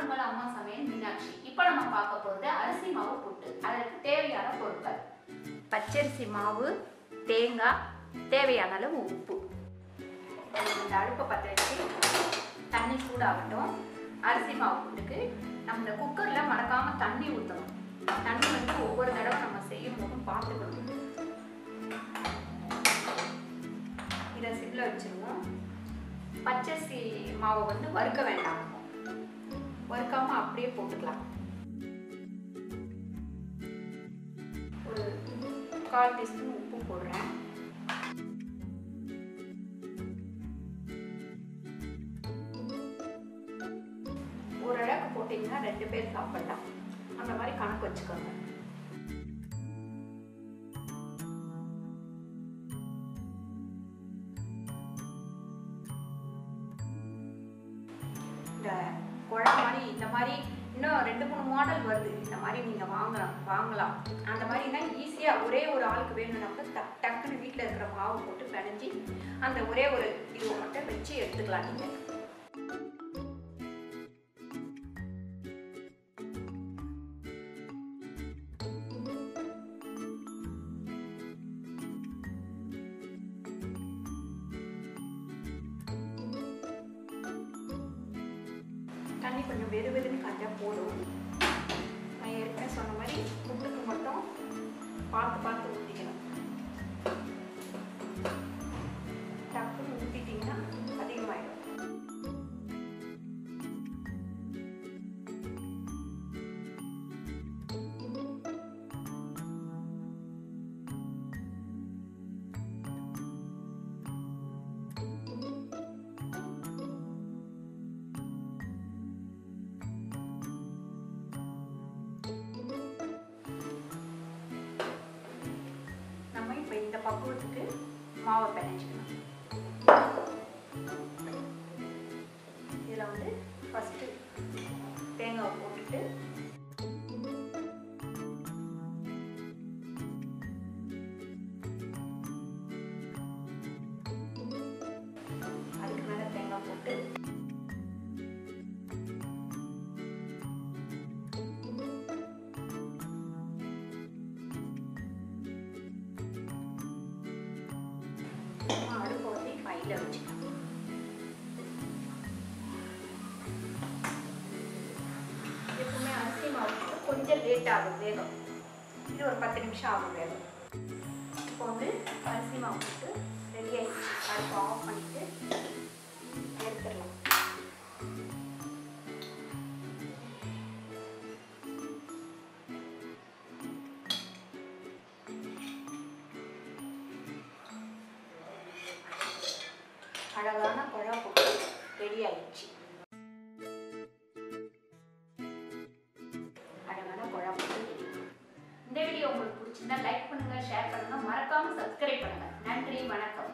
உங்கள் அம்மா சமையல் மீனாட்சி. இப்போ நம்ம பார்க்க போகிறது அரிசி மாவு புட்டு. அதற்கு தேவையான பொருட்கள்: பச்சரிசி மாவு, தேங்காய், தேவையான அளவு உப்பு. இந்த அடுப்பை பற்ற வச்சு தண்ணி சூடாகட்டும். அரிசி மாவு புட்டுக்கு நம்ம இந்த குக்கரில் மறக்காமல் தண்ணி ஊற்றணும். தண்ணி வந்து ஒவ்வொரு தடவை நம்ம செய்யும் போதும் பார்த்துக்கணும். இதை சிம்மில் வச்சுருவோம். பச்சரிசி மாவை வந்து வறுக்க வேண்டாம், வறுக்காம அப்படியே போட்டுக்கலாம். ஒரு 1/4 டீஸ்பூன் உப்பு போடுறேன். ஒரு அளவுக்கு போட்டிங்கன்னா 2 பேர் சாப்பிடலாம். அந்த மாதிரி கணக்கு வச்சுக்கோங்க. இந்த குழம்பு மாதிரி இந்த மாதிரி இன்னும் 2-3 மாடல் வருது. இந்த மாதிரி நீங்கள் வாங்கலாம். அந்த மாதிரினா ஈஸியாக ஒரே ஒரு ஆளுக்கு வேணும்னா டக்குன்னு வீட்டில் இருக்கிற மாவு போட்டு பிணைஞ்சி அந்த ஒரே ஒரு இதுவை மட்டும் வச்சு எடுத்துக்கலாம். நீங்கள் தண்ணி கொஞ்சம் வெதுன்னு காஞ்சா போதும். நான் ஏற்கனவே சொன்ன மாதிரி புட்டுக்கு மட்டும் பார்த்து ஊற்றிக்கணும். டக்குன்னு ஊற்றிட்டிங்கன்னா அதிகமாகிடும். இப்போ இந்த பக்குவத்துக்கு மாவை பிணைஞ்சிக்கணும். இதில் வந்து ஃபஸ்ட்டு தேங்காவை போட்டுட்டு அதுக்கு மேலே தேங்காய் போட்டு அடுப்பை வந்து கையில் வச்சுக்கணும். எப்பவுமே அரிசி மாவு கொஞ்சம் லேட் ஆகும் வேகம். இது ஒரு 10 நிமிஷம் ஆகும் வேகம். இப்போ வந்து அரிசி மாவு போட்டு ரெடி ஆகிடுச்சு. அடுப்பை ஆஃப் பண்ணிட்டு எடுத்துடலாம். அழகான குழம்பு ரெடி ஆயிடுச்சு. அழகான குழம்பு ரெடி. இந்த வீடியோ உங்களுக்கு பிடிச்சிருந்தா லைக் பண்ணுங்க, ஷேர் பண்ணுங்க, மறக்காம சப்ஸ்கிரைப் பண்ணுங்க. நன்றி, வணக்கம்.